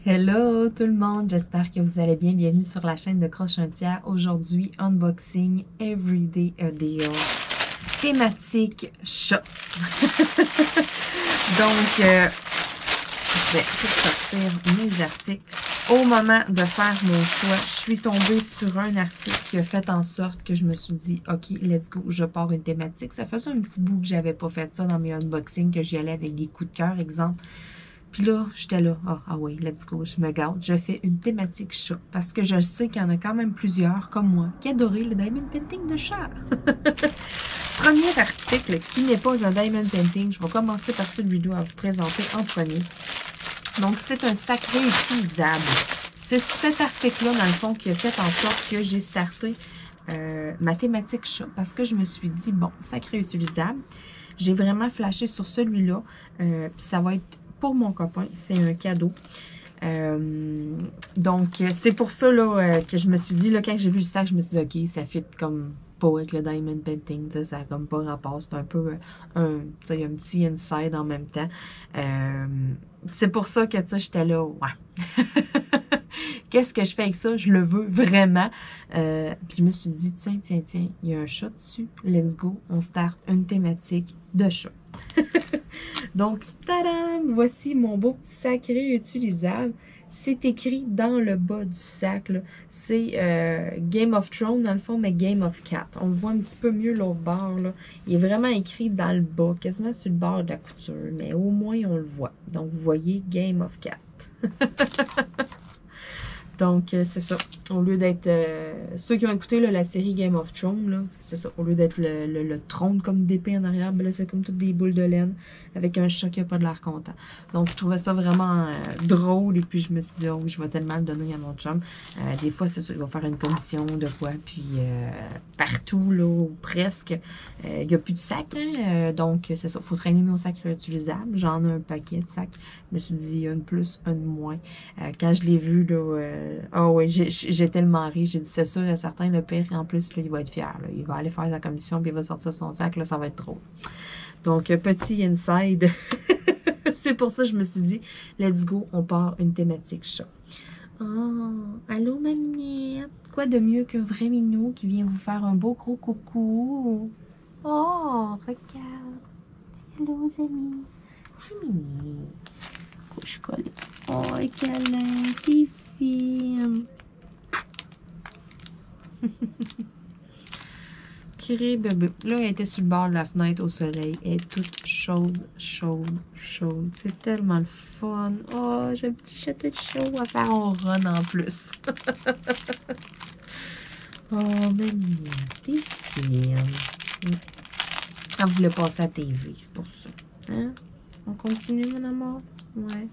Hello tout le monde, j'espère que vous allez bien. Bienvenue sur la chaîne de Croche Chantière. Aujourd'hui, unboxing Everyday a Deal. Thématique chat. Donc, je vais tout sortir mes articles. Au moment de faire mon choix, je suis tombée sur un article qui a fait en sorte que je me suis dit, OK, let's go, je pars une thématique. Ça faisait un petit bout que j'avais pas fait ça dans mes unboxings, que j'y allais avec des coups de cœur, exemple. Puis là, j'étais là, ah oui, let's go, je me garde. Je fais une thématique chat parce que je sais qu'il y en a quand même plusieurs, comme moi, qui adoraient le diamond painting de chat. Premier article qui n'est pas un diamond painting, je vais commencer par celui-là à vous présenter en premier. Donc, c'est un sac réutilisable. C'est cet article-là, dans le fond, qui a fait en sorte que j'ai starté ma thématique chat parce que je me suis dit, bon, sac réutilisable. J'ai vraiment flashé sur celui-là, puis ça va être pour mon copain, c'est un cadeau. Donc, c'est pour ça là, que je me suis dit, là, quand j'ai vu le sac, je me suis dit, OK, ça fit comme pas avec le diamond painting, ça n'a comme pas rapport. C'est un peu un petit inside en même temps. C'est pour ça que j'étais là, ouais. Qu'est-ce que je fais avec ça? Je le veux vraiment. Puis je me suis dit, tiens, il y a un chat dessus. Let's go, on start une thématique de chat. Donc, tadam! Voici mon beau petit sac réutilisable. C'est écrit dans le bas du sac. C'est Game of Thrones, dans le fond, mais Game of Cat. On le voit un petit peu mieux l'autre bord. Là. Il est vraiment écrit dans le bas, quasiment sur le bord de la couture. Mais au moins, on le voit. Donc, vous voyez Game of Cat. Donc, c'est ça. Au lieu d'être... ceux qui ont écouté là, la série Game of Thrones, c'est ça. Au lieu d'être le trône comme d'épée en arrière, ben là, c'est comme toutes des boules de laine avec un chat qui n'a pas de l'air content. Donc, je trouvais ça vraiment drôle. Et puis, je me suis dit, oh oui, je vais tellement le donner à mon chum. Des fois, c'est ça, il va faire une commission de quoi. Puis, partout, là, ou presque, il n'y a plus de sacs. Hein? Donc, c'est ça. Il faut traîner nos sacs réutilisables. J'en ai un paquet de sacs. Je me suis dit, un de plus, un de moins. Quand je l'ai vu, là... ah oui, j'ai tellement ri. J'ai dit, c'est sûr et certain, le pire, en plus, là, il va être fier. Là. Il va aller faire sa commission, puis il va sortir son sac. Là, ça va être drôle. Donc, petit inside. C'est pour ça que je me suis dit, let's go, on part une thématique chat. Oh, allô, ma minette. Quoi de mieux qu'un vrai minou qui vient vous faire un beau gros coucou? Oh, regarde. Dis allô, aux amis. C'est mini. Couche collée. Oh, câlin, t'es fine. Kiré bébé. Là, elle était sur le bord de la fenêtre au soleil. Elle est toute chaude, chaude, chaude. C'est tellement le fun. Oh, j'ai un petit château de chaud à faire en run en plus. Oh, mamie, t'es fine. Elle voulait passer à la TV, c'est pour ça. Hein? On continue, mon amour? Ouais.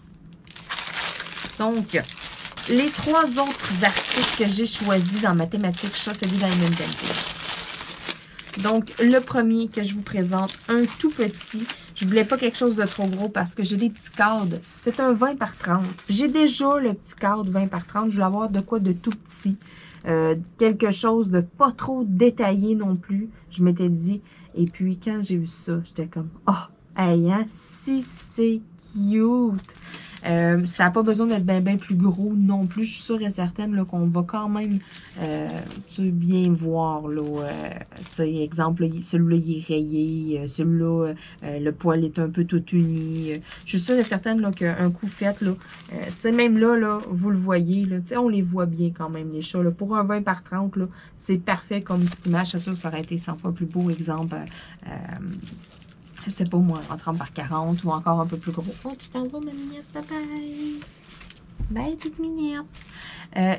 Donc, les trois autres articles que j'ai choisis dans ma thématique chat, c'est du diamond painting. Donc, le premier que je vous présente, un tout petit. Je voulais pas quelque chose de trop gros parce que j'ai des petits cadres. C'est un 20 par 30. J'ai déjà le petit cadre 20 par 30. Je voulais avoir de quoi de tout petit. Quelque chose de pas trop détaillé non plus. Je m'étais dit. Et puis, quand j'ai vu ça, j'étais comme, oh, hey, hein, si c'est cute. Ça n'a pas besoin d'être bien plus gros non plus. Je suis sûre et certaine qu'on va quand même bien voir. Exemple, celui-là, il est rayé. Celui-là, le poil est un peu tout uni. Je suis sûre et certaine qu'un coup fait, même là, vous le voyez, là, on les voit bien quand même, les chats. Là. Pour un 20 par 30, c'est parfait comme petite image. C'est sûr que ça aurait été 100 fois plus beau, exemple... je sais pas moi, en 30 par 40 ou encore un peu plus gros. Oh, tu t'en vas, ma mignette, bye bye. Bye, toute mignette.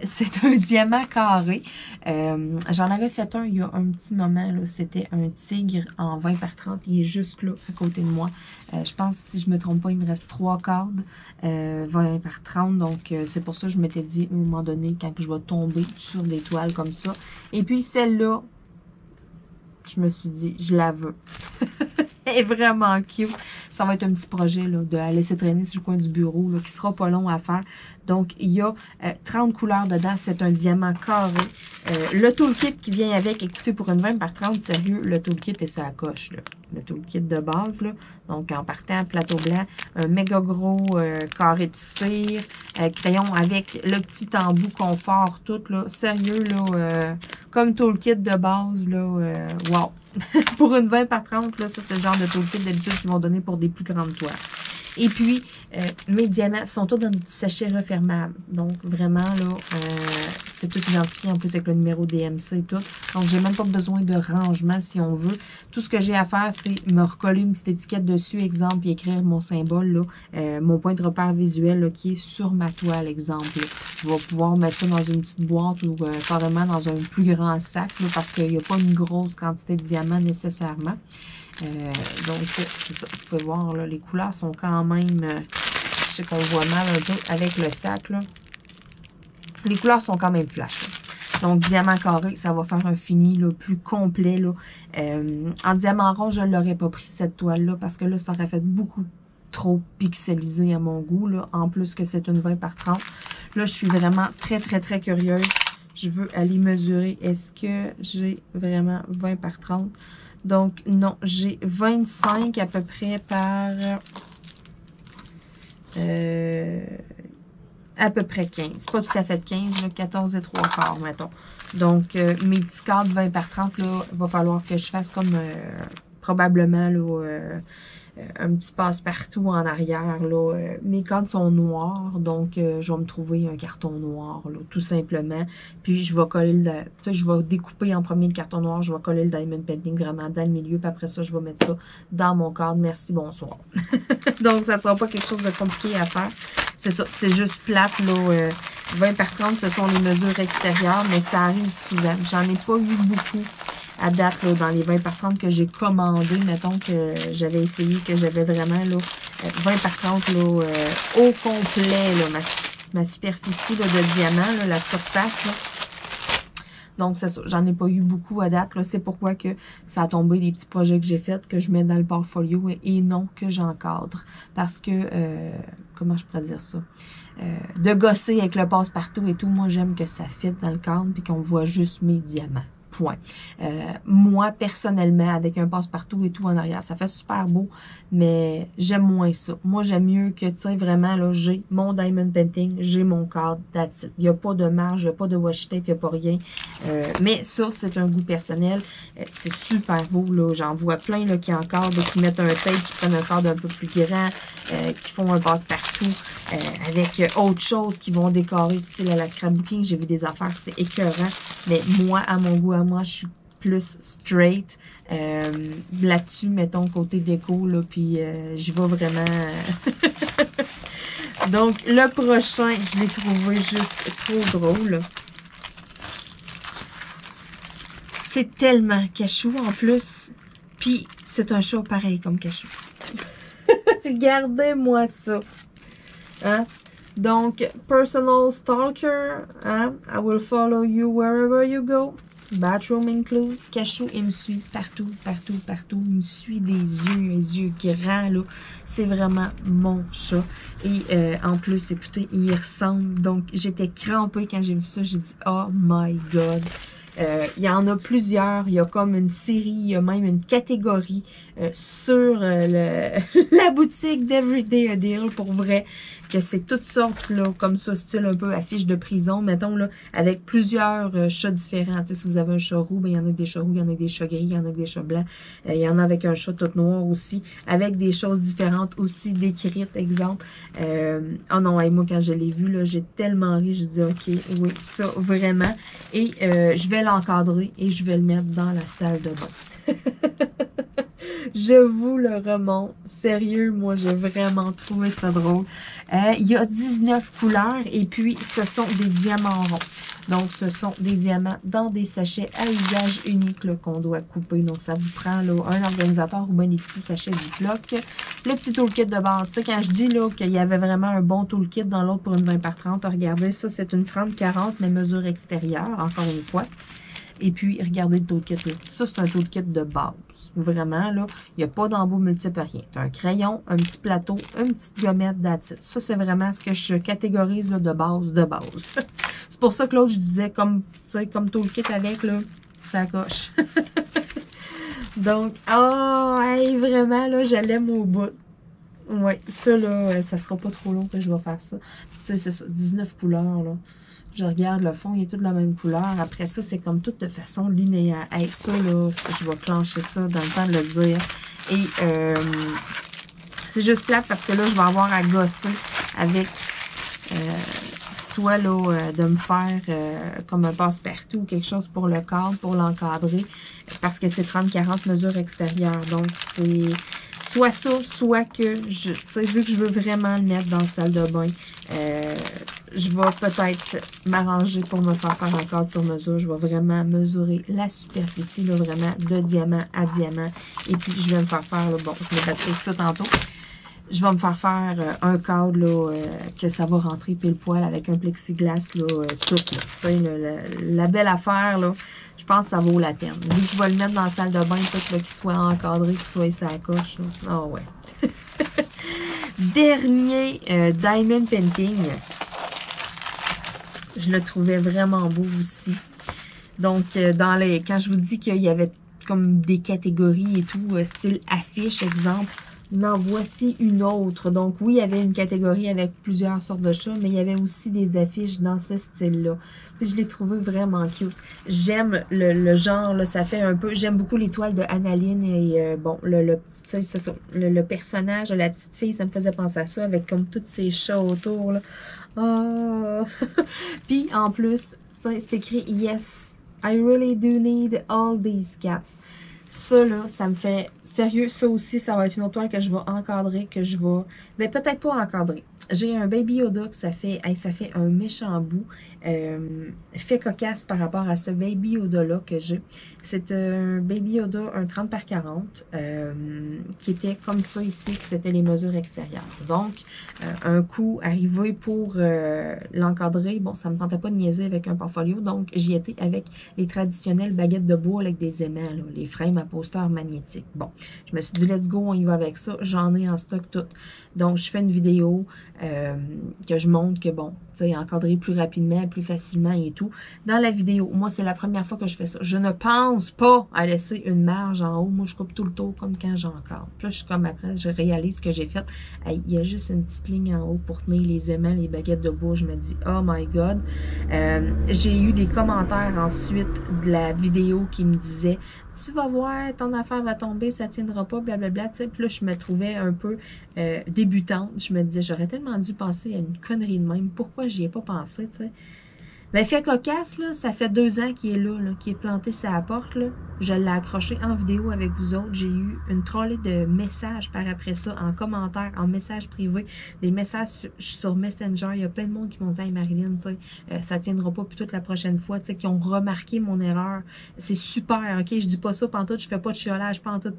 C'est un diamant carré. J'en avais fait un il y a un petit moment. C'était un tigre en 20 par 30. Il est juste là, à côté de moi. Je pense, si je me trompe pas, il me reste 3 cadres 20 par 30. Donc, c'est pour ça que je m'étais dit, à un moment donné, quand je vais tomber sur des toiles comme ça. Et puis, celle-là, je me suis dit, je la veux. Elle est vraiment cute. Ça va être un petit projet là, de la laisser traîner sur le coin du bureau là, qui sera pas long à faire. Donc, il y a 30 couleurs dedans. C'est un diamant carré. Le toolkit qui vient avec, écoutez, pour une 20 par 30, sérieux, le toolkit est ça à coche. Là. le toolkit de base, là. Donc, en partant, plateau blanc, un méga gros carré de cire, crayon avec le petit embout confort, tout, là. Sérieux, là, comme toolkit de base, là, wow! Pour une 20 par 30, là, ça, c'est le genre de toolkit d'habitude qu'ils vont donner pour des plus grandes toiles. Et puis, mes diamants sont tous dans des petits sachets refermables. Donc, vraiment, là, c'est tout identifié en plus avec le numéro DMC et tout. Donc, j'ai même pas besoin de rangement si on veut. Tout ce que j'ai à faire, c'est me recoller une petite étiquette dessus, exemple, puis écrire mon symbole, là, mon point de repère visuel là, qui est sur ma toile, exemple. Là. Je vais pouvoir mettre ça dans une petite boîte ou carrément dans un plus grand sac, là, parce qu'il n'y a pas une grosse quantité de diamants nécessairement. Donc, c'est ça. Vous pouvez voir, là, les couleurs sont quand même... je sais qu'on voit mal un peu avec le sac, là. Les couleurs sont quand même flash, là. Donc, diamant carré, ça va faire un fini là, plus complet, là. En diamant rond, je ne l'aurais pas pris, cette toile-là, parce que là, ça aurait fait beaucoup trop pixelisé à mon goût, là. En plus que c'est une 20 par 30. Là, je suis vraiment très, très, très curieuse. Je veux aller mesurer. Est-ce que j'ai vraiment 20 par 30? Donc, non, j'ai 25 à peu près par... à peu près 15. Pas tout à fait 15, là, 14 et 3 quarts, mettons. Donc, mes petits cadres 20 par 30, là, il va falloir que je fasse comme probablement là, un petit passe-partout en arrière. Là. Mes cadres sont noirs, donc je vais me trouver un carton noir, là, tout simplement. Puis, je vais coller le... Tu sais, je vais découper en premier le carton noir, je vais coller le diamond painting vraiment dans le milieu, puis après ça, je vais mettre ça dans mon cadre. Merci, bonsoir. Donc, ça ne sera pas quelque chose de compliqué à faire. C'est ça, c'est juste plate, là. 20 par 30, ce sont les mesures extérieures, mais ça arrive souvent. J'en ai pas eu beaucoup à date, là, dans les 20 par 30 que j'ai commandé. Mettons que j'avais essayé, que j'avais vraiment, là, 20 par 30, là, au complet, là, ma superficie, là, de diamant, là, la surface, là. Donc, c'est ça. J'en ai pas eu beaucoup à date. C'est pourquoi que ça a tombé des petits projets que j'ai faits, que je mets dans le portfolio et non que j'encadre. Parce que, comment je pourrais dire ça? De gosser avec le passe-partout et tout, moi, j'aime que ça fitte dans le cadre puis qu'on voit juste mes diamants. Point. Moi, personnellement, avec un passe-partout et tout en arrière, ça fait super beau, mais j'aime moins ça. Moi, j'aime mieux que, tu sais, vraiment, là, j'ai mon diamond painting, j'ai mon cadre, that's it. Il n'y a pas de marge, il n'y a pas de washi tape, il n'y a pas rien. Mais ça, c'est un goût personnel. C'est super beau, là. J'en vois plein, là, qui encadrent, qui mettent un tape, qui prennent un cadre un peu plus grand, qui font un passe-partout, avec autre chose, qui vont décorer, style à la scrapbooking. J'ai vu des affaires, c'est écœurant. Mais moi, à mon goût, moi, je suis plus straight là-dessus, mettons, côté déco, là, puis j'y vais vraiment... Donc, le prochain, je l'ai trouvé juste trop drôle. C'est tellement cachou, en plus. Puis, c'est un chat pareil comme cachou. Regardez-moi ça. Hein? Donc, personal stalker, hein? I will follow you wherever you go. Bathroom include. Cachou, il me suit partout, partout, partout. Il me suit des yeux, les yeux grands, là. C'est vraiment mon chat. Et en plus, écoutez, il y ressemble. Donc, j'étais crampée quand j'ai vu ça. J'ai dit, oh my God. Il y en a plusieurs. Il y a comme une série, il y a même une catégorie sur la boutique d'Everyday a Deal, pour vrai, que c'est toutes sortes, là, comme ça, style un peu affiche de prison, mettons, là, avec plusieurs chats différents. Tu sais, si vous avez un chat roux, ben, il y en a des chats roux, il y en a des chats gris, il y en a des chats blancs. Il y en a avec un chat tout noir aussi, avec des choses différentes aussi décrites, exemple. Oh non, moi, quand je l'ai vu, là, j'ai tellement ri, je dis, OK, oui, ça, vraiment. Et je vais l'encadrer et je vais le mettre dans la salle de bain. Je vous le remonte. Sérieux, moi, j'ai vraiment trouvé ça drôle. Il y a 19 couleurs et puis, ce sont des diamants ronds. Donc, ce sont des diamants dans des sachets à usage unique qu'on doit couper. Donc, ça vous prend là, un organisateur ou bien des petits sachets Ziploc. Le petit toolkit de base. Tu sais, quand je dis qu'il y avait vraiment un bon toolkit dans l'autre pour une 20 par 30, regardez, ça, c'est une 30-40, mais mesure extérieure, encore une fois. Et puis, regardez le toolkit là. Ça, c'est un toolkit de base. Vraiment, là, il n'y a pas d'embout multiple, rien. Tu as un crayon, un petit plateau, une petite gommette, that's it. Ça, c'est vraiment ce que je catégorise là, de base, de base. C'est pour ça que l'autre, je disais, comme toolkit avec, là, ça coche. Donc, oh, hey, vraiment, là, je l'aime au bout. Ouais, ça, là, ça sera pas trop long que je vais faire ça. Tu sais, c'est ça, 19 couleurs, là. Je regarde le fond, il est tout de la même couleur. Après ça, c'est comme tout de façon linéaire. Hey, ça, là, je vais clencher ça dans le temps de le dire. Et c'est juste plate parce que là, je vais avoir à gosser avec soit là, de me faire comme un passe-partout ou quelque chose pour le cadre, pour l'encadrer. Parce que c'est 30-40 mesures extérieures. Donc, c'est soit ça, soit que, tu sais, vu que je veux vraiment le mettre dans la salle de bain, je vais peut-être m'arranger pour me faire un cadre sur mesure. Je vais vraiment mesurer la superficie, là, vraiment, de diamant à diamant. Et puis, je vais me faire là, bon, je vais battre ça tantôt. Je vais me faire un cadre, là, que ça va rentrer pile poil avec un plexiglas, là, tout, là. Tu sais, la belle affaire, là, je pense que ça vaut la peine. Vu que je vais le mettre dans la salle de bain, tout, là, qu'il soit encadré, qu'il soit sa coche, là. Ah ouais. Dernier Diamond Painting. Je le trouvais vraiment beau aussi. Donc, quand je vous dis qu'il y avait comme des catégories et tout, style affiche, exemple, en voici une autre. Donc, oui, il y avait une catégorie avec plusieurs sortes de chats, mais il y avait aussi des affiches dans ce style-là. Je l'ai trouvé vraiment cute. J'aime le genre, là, ça fait un peu... J'aime beaucoup l'étoile de Annaline et, bon, c'est ça, le personnage de la petite fille, ça me faisait penser à ça, avec comme tous ces chats autour, là. Oh! Puis, en plus, c'est écrit « Yes, I really do need all these cats ». Ça, là, ça me fait... Sérieux, ça aussi, ça va être une autre toile que je vais encadrer, que je vais... Mais peut-être pas encadrer. J'ai un Baby Yoda que ça fait un méchant bout. Fait cocasse par rapport à ce Baby Yoda-là que j'ai. C'est un Baby Yoda, un 30 par 40, qui était comme ça ici, que c'était les mesures extérieures. Donc, un coup arrivé pour l'encadrer, bon, ça me tentait pas de niaiser avec un portfolio, donc j'y étais avec les traditionnelles baguettes de bois avec des aimants, là, les frames à poster magnétiques. Bon, je me suis dit, let's go, on y va avec ça. J'en ai en stock tout. Donc, je fais une vidéo que je montre que, bon, tu sais, encadrer plus rapidement, plus facilement et tout. Dans la vidéo, moi, c'est la première fois que je fais ça. Je ne pense pas à laisser une marge en haut. Moi, je coupe tout le tour comme quand j'encadre. Puis là, je suis comme après, je réalise ce que j'ai fait. Hey, il y a juste une petite ligne en haut pour tenir les aimants, les baguettes de bois. Je me dis, oh my God. J'ai eu des commentaires ensuite de la vidéo qui me disaient, tu vas voir, ton affaire va tomber, ça ne tiendra pas, blablabla. Tu sais, puis là, je me trouvais un peu débutante. Je me disais, j'aurais tellement dû penser à une connerie de même. Pourquoi j'y ai pas pensé, tu sais? Ben, fait cocasse, là, ça fait 2 ans qu'il est là, qui est planté sur la porte, là. Je l'ai accroché en vidéo avec vous autres. J'ai eu une trolley de messages par après ça, en commentaire, en message privé, des messages sur Messenger. Il y a plein de monde qui m'ont dit, hey Marilyn, tu sais, ça tiendra pas, puis toute la prochaine fois, tu sais, qui ont remarqué mon erreur. C'est super, ok? Je dis pas ça pantoute, je fais pas de chiolage pantoute,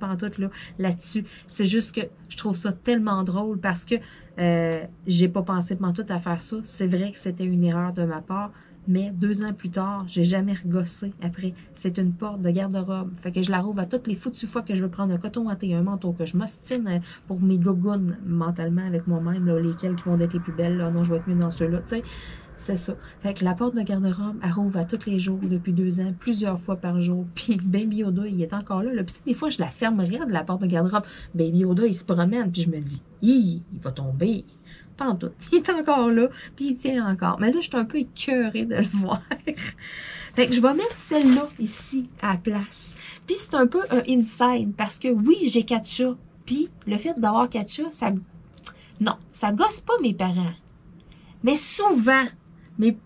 là-dessus. C'est juste que je trouve ça tellement drôle parce que j'ai pas pensé pantoute à faire ça. C'est vrai que c'était une erreur de ma part. Mais 2 ans plus tard, j'ai jamais regossé après. C'est une porte de garde-robe. Fait que je la rouvre à toutes les foutues fois que je veux prendre un coton watté et un manteau, que je m'ostine pour mes gougounes mentalement avec moi-même, là, lesquelles qui vont être les plus belles. Là. Non, je vais être mieux dans ceux-là. Tu sais, c'est ça. Fait que la porte de garde-robe, elle rouvre à tous les jours depuis 2 ans, plusieurs fois par jour. Puis Baby Yoda, il est encore là. Puis des fois, je la fermerais de la porte de garde-robe. Baby Yoda, il se promène. Puis je me dis, il va tomber. Pas en tout. Il est encore là, puis il tient encore. Mais là, je suis un peu écœurée de le voir. Fait que je vais mettre celle-là ici à la place. Puis c'est un peu un inside, parce que oui, j'ai 4 chats. Puis le fait d'avoir 4 chats, ça... Non, ça gosse pas mes parents. Mais souvent,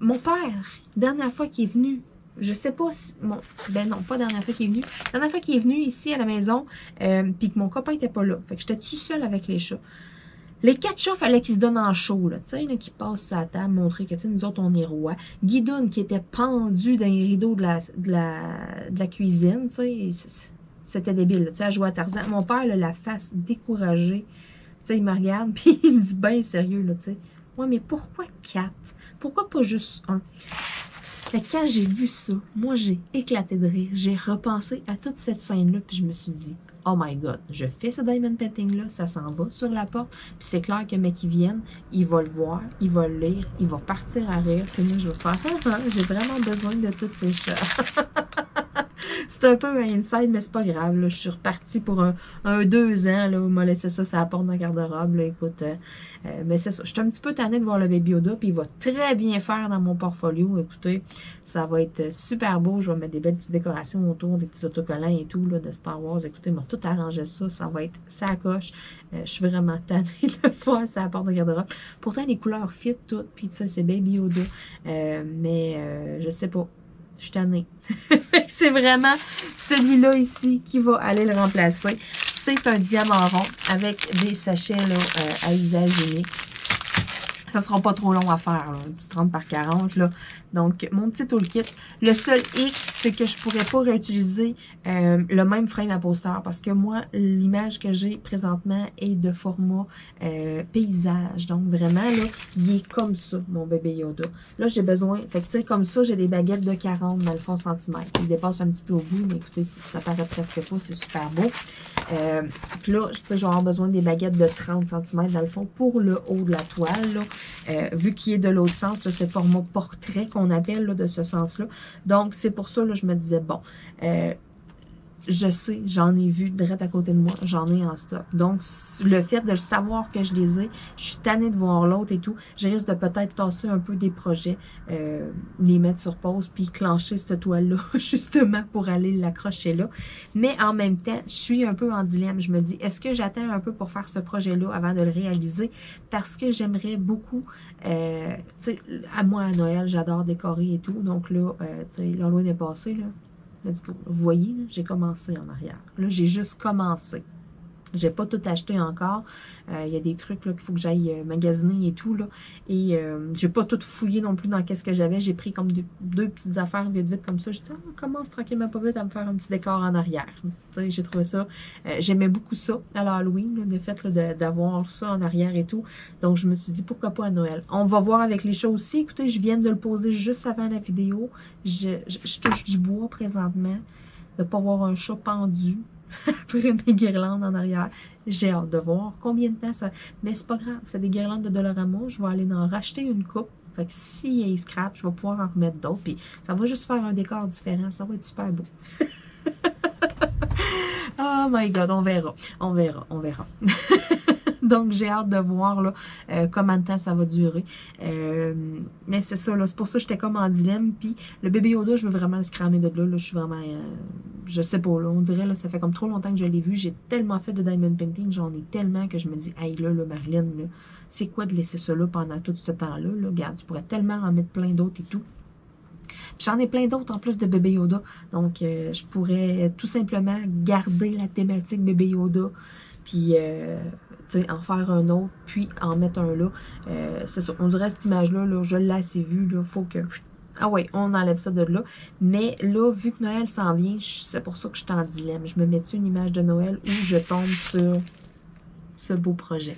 mon père, dernière fois qu'il est venu, je sais pas si... ben non, pas dernière fois qu'il est venu. Dernière fois qu'il est venu ici à la maison, puis que mon copain était pas là. Fait que j'étais tout seule avec les chats. Les 4 chats, il fallait qu'ils se donnent en show, là, tu sais, qu'ils passent à la table, montrer que, tu sais, nous autres, on est rois. Guidoune, qui était pendu dans les rideaux de la cuisine, tu sais, c'était débile, tu sais, à jouer à Tarzan. Mon père, là, la face découragée, tu sais, il me regarde, puis il me dit, ben sérieux, là, tu sais. Ouais, mais pourquoi 4? Pourquoi pas juste 1? Fait que quand j'ai vu ça, moi, j'ai éclaté de rire. J'ai repensé à toute cette scène-là, puis je me suis dit, oh my God, je fais ce diamond painting-là, ça s'en va sur la porte, puis c'est clair que mec qui vienne, il va le voir, il va le lire, il va partir à rire, puis moi, je vais faire, j'ai vraiment besoin de toutes ces chats. C'est un peu un inside, mais c'est pas grave. Là. Je suis repartie pour un 2 ans. Là, on m'a laissé ça à la porte de la garde-robe. Écoute, mais c'est ça. Je suis un petit peu tannée de voir le Baby Yoda, puis il va très bien faire dans mon portfolio. Écoutez, ça va être super beau. Je vais mettre des belles petites décorations autour, des petits autocollants et tout là, de Star Wars. Écoutez, il m'a tout arrangé ça. Ça va être ça coche. Je suis vraiment tannée de le voir à la porte de garde-robe. Pourtant, les couleurs fit toutes, puis ça, c'est Baby Yoda. Mais je sais pas. Je suis tannée. C'est vraiment celui-là ici qui va aller le remplacer. C'est un diamant rond avec des sachets là, à usage unique. Ça ne sera pas trop long à faire, là, un petit 30 par 40. Là. Donc, mon petit toolkit. Le seul hic, c'est que je ne pourrais pas réutiliser le même frame à poster parce que moi, l'image que j'ai présentement est de format paysage. Donc, vraiment, là, il est comme ça, mon bébé Yoda. Là, j'ai besoin, fait que tu sais, comme ça, j'ai des baguettes de 40 dans le fond centimètres. Il dépasse un petit peu au bout, mais écoutez, ça paraît presque pas, c'est super beau. Puis là, tu sais, je vais avoir besoin des baguettes de 30 cm dans le fond pour le haut de la toile, là. Vu qu'il est de l'autre sens, c'est le format portrait qu'on appelle là, de ce sens-là. Donc, c'est pour ça, là, je me disais, bon, je sais, j'en ai vu direct à côté de moi, j'en ai en stock. Donc, le fait de le savoir que je les ai, je suis tannée de voir l'autre et tout, je risque de peut-être tasser un peu des projets, les mettre sur pause, puis clencher cette toile-là, justement, pour aller l'accrocher là. Mais en même temps, je suis un peu en dilemme. Je me dis, est-ce que j'attends un peu pour faire ce projet-là avant de le réaliser? Parce que j'aimerais beaucoup, tu sais, à moi, à Noël, j'adore décorer et tout. Donc là, tu sais, l'Halloween est passé, là. Vous voyez, j'ai commencé en arrière. Là, j'ai juste commencé. J'ai pas tout acheté encore. Il y a des trucs qu'il faut que j'aille magasiner et tout. Là. Et j'ai pas tout fouillé non plus dans qu'est-ce que j'avais. J'ai pris comme deux petites affaires vite comme ça. J'ai dit, on commence tranquillement pas vite à me faire un petit décor en arrière. J'ai trouvé ça. J'aimais beaucoup ça à l'Halloween, le fait d'avoir ça en arrière et tout. Donc, je me suis dit, pourquoi pas à Noël. On va voir avec les choses aussi. Écoutez, je viens de le poser juste avant la vidéo. Je touche du bois présentement. De ne pas avoir un chat pendu après mes guirlandes en arrière. J'ai hâte de voir combien de temps ça... Mais c'est pas grave, c'est des guirlandes de Dollarama. Je vais aller en racheter une coupe. Fait que si il scrap, je vais pouvoir en remettre d'autres. Puis ça va juste faire un décor différent. Ça va être super beau. Oh my God, on verra. On verra, on verra. Donc, j'ai hâte de voir là, combien de temps ça va durer. Mais c'est ça, là, c'est pour ça que j'étais comme en dilemme. Puis, le bébé Yoda, je veux vraiment le scramer de là. Je suis vraiment... je sais pas, là, on dirait, là, ça fait comme trop longtemps que je l'ai vu. J'ai tellement fait de diamond painting, j'en ai tellement que je me dis, hey, là, Marilyn, là, c'est quoi de laisser ça là pendant tout ce temps-là? Là? Regarde, tu pourrais tellement en mettre plein d'autres et tout. J'en ai plein d'autres en plus de bébé Yoda. Donc, je pourrais tout simplement garder la thématique bébé Yoda. Puis, en faire un autre, puis en mettre un là. C'est ça. On dirait cette image-là, là, je l'ai assez vue. Il faut que... Ah oui, on enlève ça de là. Mais là, vu que Noël s'en vient, c'est pour ça que je suis en dilemme. Je me mets-tu une image de Noël ou je tombe sur ce beau projet?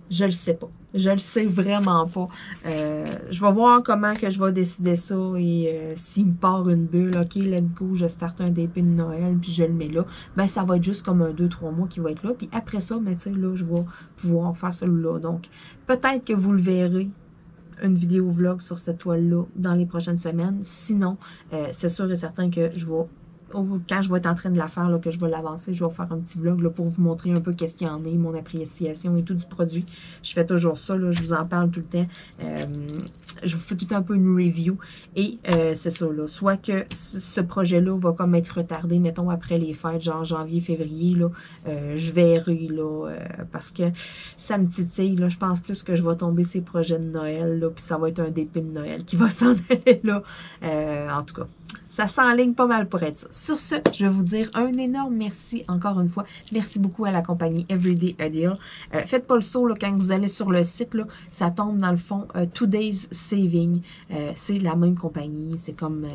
Je le sais pas. Je le sais vraiment pas. Je vais voir comment que je vais décider ça et s'il me part une bulle, ok, let's go, je starte un DP de Noël puis je le mets là. Ben, ça va être juste comme un 2-3 mois qui va être là. Puis après ça, ben, tu sais, là, je vais pouvoir faire celui-là. Donc, peut-être que vous le verrez une vidéo vlog sur cette toile-là dans les prochaines semaines. Sinon, c'est sûr et certain que je vais... Quand je vais être en train de la faire, là, que je vais l'avancer, je vais faire un petit vlog là, pour vous montrer un peu qu'est-ce qu'il y en est, mon appréciation et tout du produit. Je fais toujours ça, là, je vous en parle tout le temps. Je vous fais tout un peu une review. Et c'est ça, là, soit que ce projet-là va comme être retardé, mettons, après les fêtes, genre janvier, février, là, je verrai, là, parce que ça me titille, là, je pense plus que je vais tomber ces projets de Noël, là, puis ça va être un dépit de Noël qui va s'en aller, là. En tout cas, ça s'enligne pas mal pour être ça. Sur ce, je vais vous dire un énorme merci encore une fois. Merci beaucoup à la compagnie Everyday a Deal. Faites pas le saut là, quand vous allez sur le site, là, ça tombe dans le fond Today's Saving. C'est la même compagnie. C'est comme,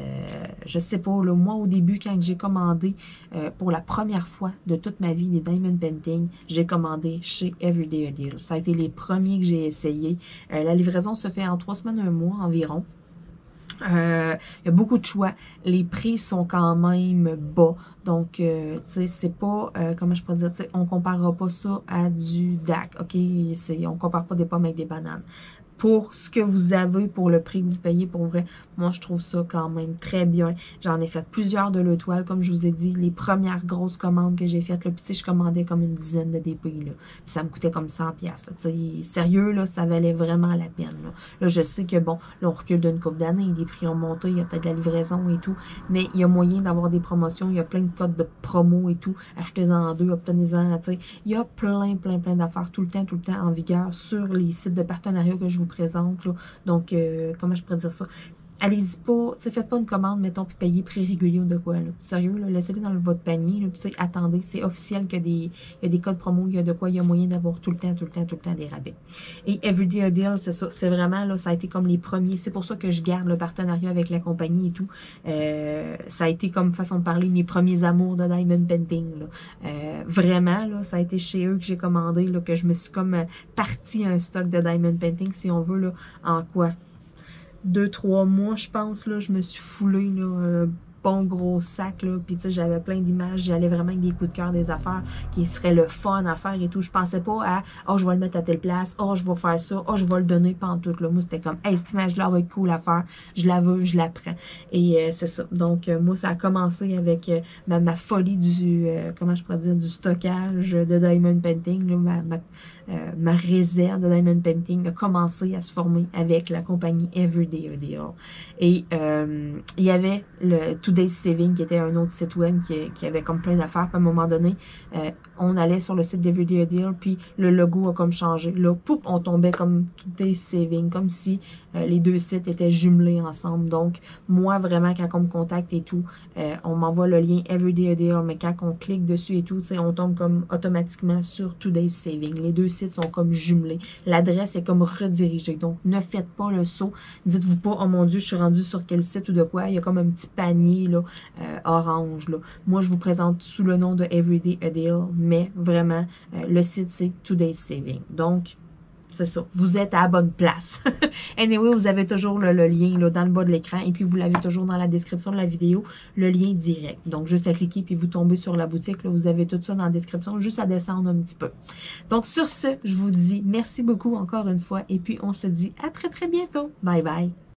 je sais pas, là, moi au début quand j'ai commandé pour la première fois de toute ma vie des Diamond Painting, j'ai commandé chez Everyday a Deal. Ça a été les premiers que j'ai essayé. La livraison se fait en 3 semaines, 1 mois environ. Il y a beaucoup de choix. Les prix sont quand même bas. Donc, tu sais, c'est pas, comment je pourrais dire, tu sais, on comparera pas ça à du DAC, OK? On compare pas des pommes avec des bananes. pour ce que vous avez, pour le prix que vous payez, pour vrai, moi, je trouve ça quand même très bien. J'en ai fait plusieurs de l'étoile, comme je vous ai dit, les premières grosses commandes que j'ai faites, là, puis tu sais, je commandais comme une dizaine de DP, là, puis ça me coûtait comme 100$, là, tu sais, sérieux, là, ça valait vraiment la peine, là. Là, je sais que, bon, là, on recule d'une couple d'années, les prix ont monté, il y a peut-être de la livraison et tout, mais il y a moyen d'avoir des promotions, il y a plein de codes de promo et tout, achetez-en en deux, obtenez-en, tu sais, il y a plein d'affaires tout le temps en vigueur sur les sites de partenariat que je vous présente, là. Donc, comment je pourrais dire ça? Allez-y pas, tu sais, faites pas une commande, mettons, puis payez prix régulier ou de quoi, là. Sérieux, là, laissez-les dans votre panier, là, puis tu sais, attendez, c'est officiel qu'il y a des codes promo, il y a de quoi, il y a moyen d'avoir tout le temps des rabais. Et Everyday a Deal, c'est ça, c'est vraiment, là, ça a été comme les premiers, c'est pour ça que je garde le partenariat avec la compagnie et tout. Ça a été comme, façon de parler, mes premiers amours de Diamond Painting, là. Vraiment, là, ça a été chez eux que j'ai commandé, là, que je me suis comme parti un stock de Diamond Painting, si on veut, là, en quoi? 2-3 mois, je pense, là, je me suis foulée, là, un bon gros sac, là, puis tu sais, j'avais plein d'images, j'allais vraiment avec des coups de cœur, des affaires qui seraient le fun à faire et tout, je pensais pas à, oh, je vais le mettre à telle place, oh, je vais faire ça, oh, je vais le donner pantoute, là, moi, c'était comme, hey, cette image-là va être cool à faire, je la veux, je la prends, et c'est ça, donc, moi, ça a commencé avec ma folie du, comment je pourrais dire, du stockage de Diamond Painting, là, ma réserve de Diamond Painting a commencé à se former avec la compagnie Everyday a Deal. Et il y avait le Today's Saving qui était un autre site web qui avait comme plein d'affaires. Puis à un moment donné, on allait sur le site d'Everyday a Deal, puis le logo a comme changé. Là, poup, on tombait comme Today's Saving, comme si les deux sites étaient jumelés ensemble. Donc, moi, vraiment, quand on me contacte et tout, on m'envoie le lien Everyday a Deal, mais quand on clique dessus et tout, tu sais, on tombe comme automatiquement sur Today's Saving. Les deux sites sont comme jumelés. L'adresse est comme redirigée. Donc, ne faites pas le saut. Dites-vous pas, oh mon Dieu, je suis rendu sur quel site ou de quoi. Il y a comme un petit panier là, orange. Là. Moi, je vous présente sous le nom de Everyday a Deal, mais vraiment, le site, c'est Today's Saving. Donc, c'est ça, vous êtes à la bonne place. Anyway, vous avez toujours le lien là, dans le bas de l'écran et puis vous l'avez toujours dans la description de la vidéo, le lien direct. Donc, juste à cliquer puis vous tombez sur la boutique. Là, vous avez tout ça dans la description, juste à descendre un petit peu. Donc, sur ce, je vous dis merci beaucoup encore une fois et puis on se dit à très bientôt. Bye bye!